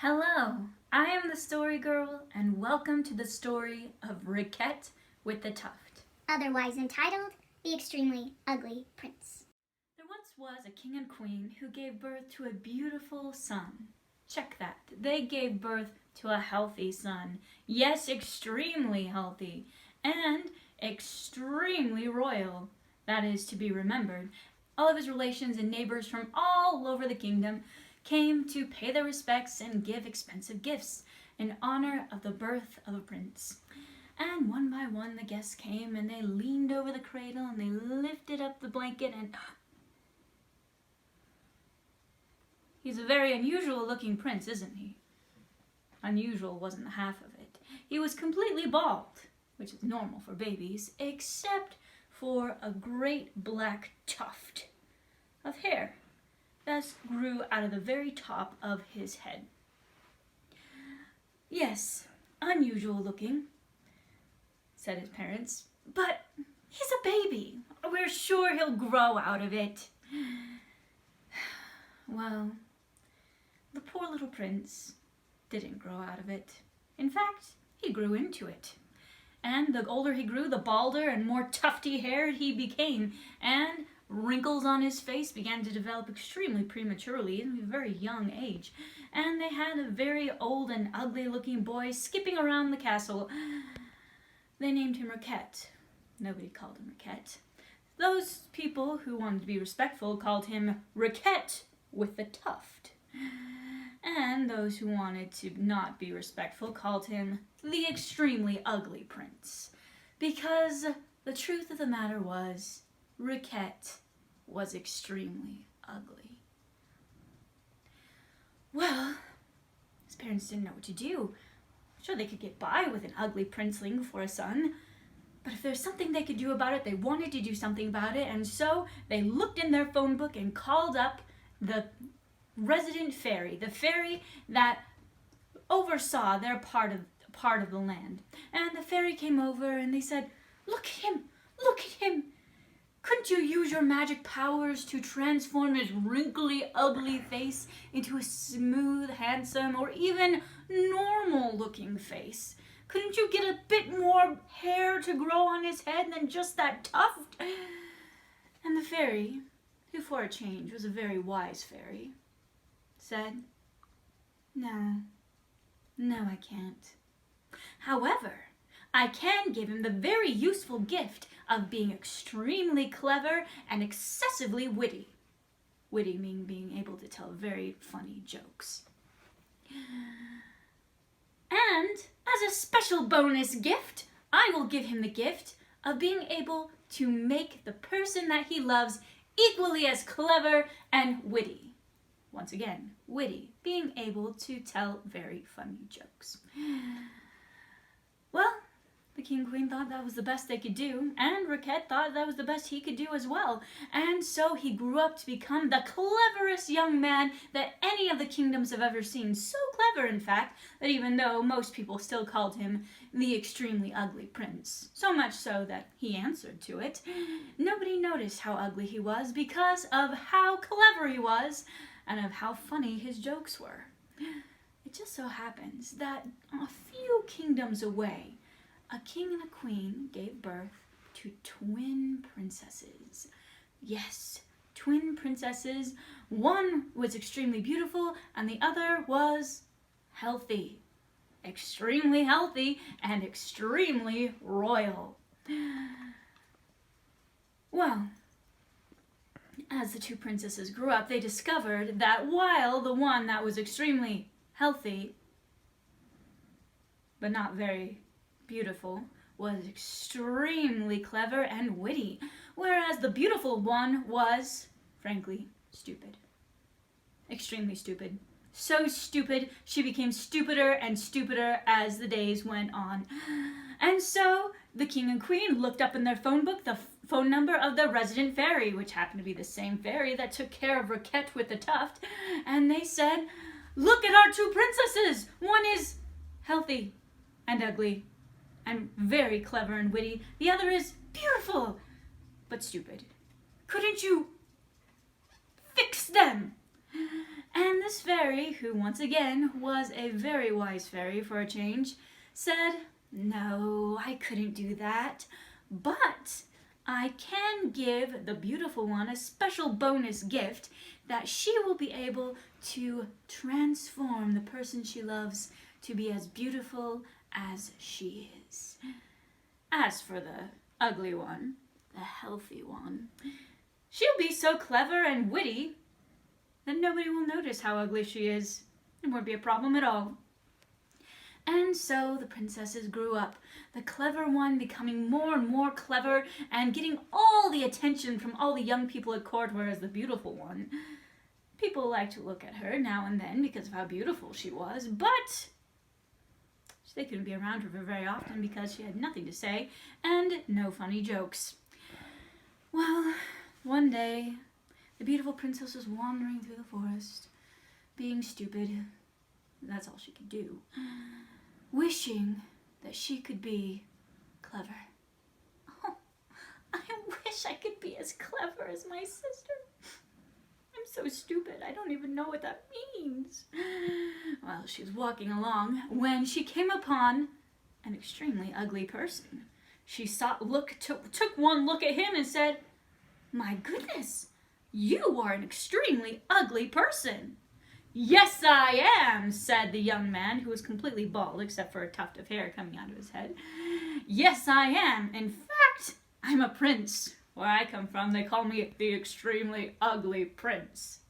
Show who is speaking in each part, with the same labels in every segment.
Speaker 1: Hello, I am the Story Girl, and welcome to the story of Riquet-with-the-Tuft.
Speaker 2: Otherwise entitled, The Extremely Ugly Prince.
Speaker 1: There once was a king and queen who gave birth to a beautiful son. Check that. They gave birth to a healthy son. Yes, extremely healthy. And extremely royal. That is to be remembered. All of his relations and neighbors from all over the kingdom came to pay their respects and give expensive gifts in honor of the birth of a prince. And one by one the guests came and they leaned over the cradle and they lifted up the blanket and he's a very unusual looking prince, isn't he? Unusual wasn't half of it. He was completely bald, which is normal for babies, except for a great black tuft of hair that grew out of the very top of his head. Yes, unusual looking, said his parents, but he's a baby. We're sure he'll grow out of it. Well, the poor little prince didn't grow out of it. In fact, he grew into it. And the older he grew, the balder and more tufty haired he became, and wrinkles on his face began to develop extremely prematurely in a very young age. And they had a very old and ugly looking boy skipping around the castle. They named him Riquet. Nobody called him Riquet. Those people who wanted to be respectful called him Riquet-with-the-Tuft. And those who wanted to not be respectful called him the Extremely Ugly Prince. Because the truth of the matter was, Riquet was extremely ugly. Well, his parents didn't know what to do. Sure, they could get by with an ugly princeling for a son, but if there's something they could do about it, they wanted to do something about it, and so they looked in their phone book and called up the resident fairy, the fairy that oversaw their part of the land. And the fairy came over and they said, "Look at him! Look at him! Couldn't you use your magic powers to transform his wrinkly, ugly face into a smooth, handsome, or even normal-looking face? Couldn't you get a bit more hair to grow on his head than just that tuft?" And the fairy, who for a change was a very wise fairy, said, No, I can't. However, I can give him the very useful gift of being extremely clever and excessively witty. Witty meaning being able to tell very funny jokes. And as a special bonus gift, I will give him the gift of being able to make the person that he loves equally as clever and witty. Once again, witty, being able to tell very funny jokes. Well, the king and queen thought that was the best they could do, and Riquet thought that was the best he could do as well. And so he grew up to become the cleverest young man that any of the kingdoms have ever seen. So clever, in fact, that even though most people still called him the Extremely Ugly Prince, so much so that he answered to it, nobody noticed how ugly he was because of how clever he was and of how funny his jokes were. It just so happens that a few kingdoms away, a king and a queen gave birth to twin princesses. Yes, twin princesses. One was extremely beautiful and the other was healthy. Extremely healthy and extremely royal. Well, as the two princesses grew up, they discovered that while the one that was extremely healthy, but not very beautiful, was extremely clever and witty, whereas the beautiful one was, frankly, stupid. Extremely stupid. So stupid, she became stupider and stupider as the days went on. And so the king and queen looked up in their phone book the phone number of the resident fairy, which happened to be the same fairy that took care of Riquet-with-the-Tuft, and they said, "Look at our two princesses! One is healthy and ugly and very clever and witty. The other is beautiful but stupid. Couldn't you fix them?" And this fairy, who once again was a very wise fairy for a change, said, "No, I couldn't do that, but I can give the beautiful one a special bonus gift that she will be able to transform the person she loves to be as beautiful as she is. As for the ugly one, the healthy one, she'll be so clever and witty that nobody will notice how ugly she is. It won't be a problem at all." And so the princesses grew up, the clever one becoming more and more clever and getting all the attention from all the young people at court, whereas the beautiful one, people liked to look at her now and then because of how beautiful she was, but they couldn't be around her very often because she had nothing to say and no funny jokes. Well, one day, the beautiful princess was wandering through the forest, being stupid. That's all she could do. Wishing that she could be clever. Oh, I wish I could be as clever as my sister. I'm so stupid, I don't even know what that means. Well, she was walking along when she came upon an extremely ugly person. She took one look at him and said, "My goodness, you are an extremely ugly person." "Yes, I am," said the young man, who was completely bald except for a tuft of hair coming out of his head. "Yes, I am. In fact, I'm a prince. Where I come from, they call me the extremely ugly prince."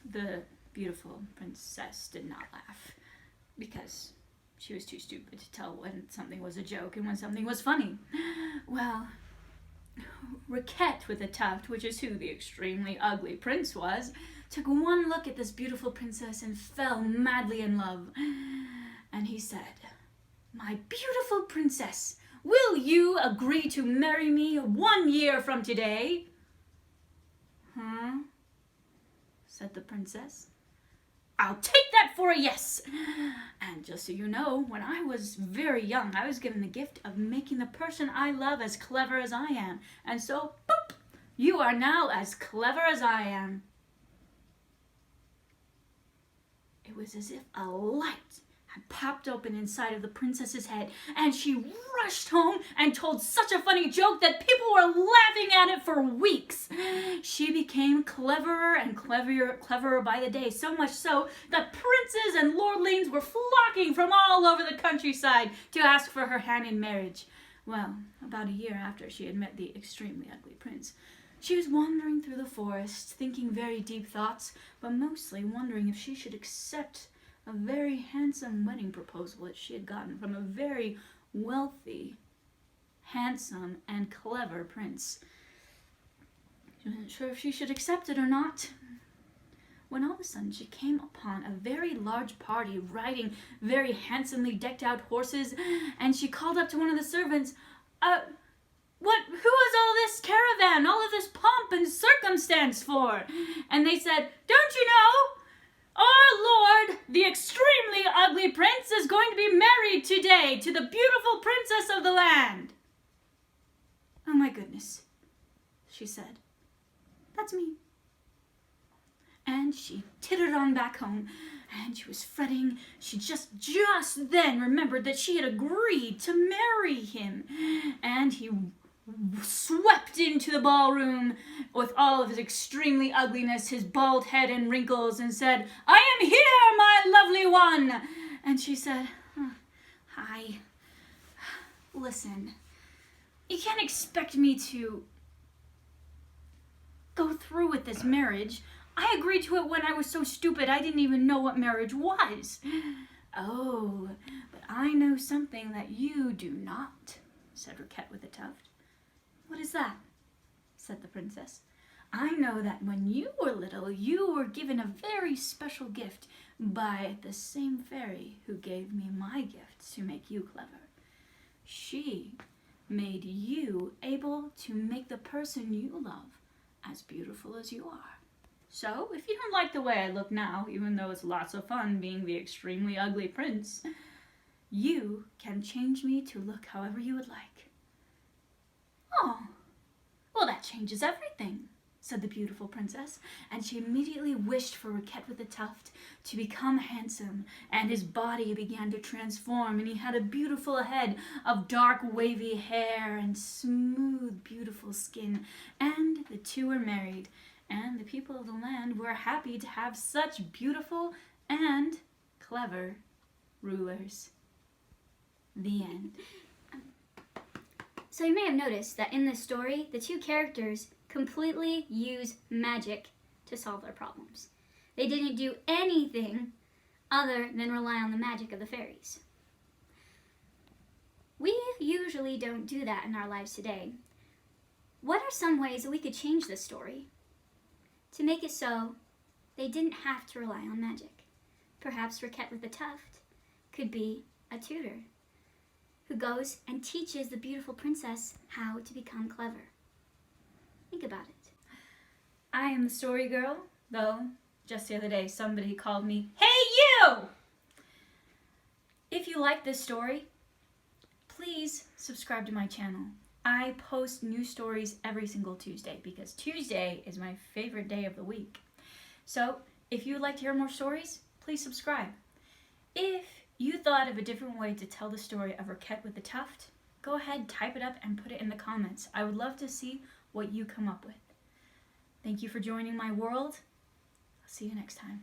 Speaker 1: The beautiful princess did not laugh because she was too stupid to tell when something was a joke and when something was funny. Well, Riquet-with-the-Tuft, which is who the extremely ugly prince was, took one look at this beautiful princess and fell madly in love. And he said, "My beautiful princess, will you agree to marry me 1 year from today?" "Huh?" said the princess. "I'll take that for a yes. And just so you know, when I was very young, I was given the gift of making the person I love as clever as I am. And so, boop, you are now as clever as I am." It was as if a light had popped open inside of the princess's head, and she rushed home and told such a funny joke that people were laughing at it for weeks. She became cleverer and cleverer by the day, so much so that princes and lordlings were flocking from all over the countryside to ask for her hand in marriage. Well, about a year after she had met the extremely ugly prince, she was wandering through the forest, thinking very deep thoughts, but mostly wondering if she should accept a very handsome wedding proposal that she had gotten from a very wealthy, handsome, and clever prince. She wasn't sure if she should accept it or not, when all of a sudden she came upon a very large party riding very handsomely decked out horses, and she called up to one of the servants, Who is all this caravan, all of this pomp and circumstance for?" And they said, "Don't you know? Our lord, the extremely ugly prince, is going to be married today to the beautiful princess of the land." "Oh my goodness," she said. "That's me." And she tittered on back home, and she was fretting. She just then remembered that she had agreed to marry him, and he swept into the ballroom with all of his extremely ugliness, his bald head and wrinkles, and said, "I am here, my lovely one." And she said, "Hi. Listen, you can't expect me to go through with this marriage. I agreed to it when I was so stupid I didn't even know what marriage was." "Oh, but I know something that you do not," said Riquet-with-the-Tuft. "What is that?" said the princess. "I know that when you were little, you were given a very special gift by the same fairy who gave me my gift to make you clever. She made you able to make the person you love as beautiful as you are. So, if you don't like the way I look now, even though it's lots of fun being the extremely ugly prince, you can change me to look however you would like." "Oh, well, that changes everything," said the beautiful princess, and she immediately wished for Riquet-with-the-Tuft to become handsome, and his body began to transform, and he had a beautiful head of dark wavy hair and smooth beautiful skin, and the two were married, and the people of the land were happy to have such beautiful and clever rulers. The end.
Speaker 2: So you may have noticed that in this story, the two characters completely use magic to solve their problems. They didn't do anything other than rely on the magic of the fairies. We usually don't do that in our lives today. What are some ways that we could change this story to make it so they didn't have to rely on magic? Perhaps Riquet-with-the-Tuft could be a tutor who goes and teaches the beautiful princess how to become clever. Think about it.
Speaker 1: I am the story girl, though just the other day somebody called me, "Hey you!" If you like this story, please subscribe to my channel. I post new stories every single Tuesday because Tuesday is my favorite day of the week. So if you would like to hear more stories, please subscribe. If you thought of a different way to tell the story of Riquet-with-the-Tuft, go ahead, type it up and put it in the comments. I would love to see what you come up with. Thank you for joining my world. I'll see you next time.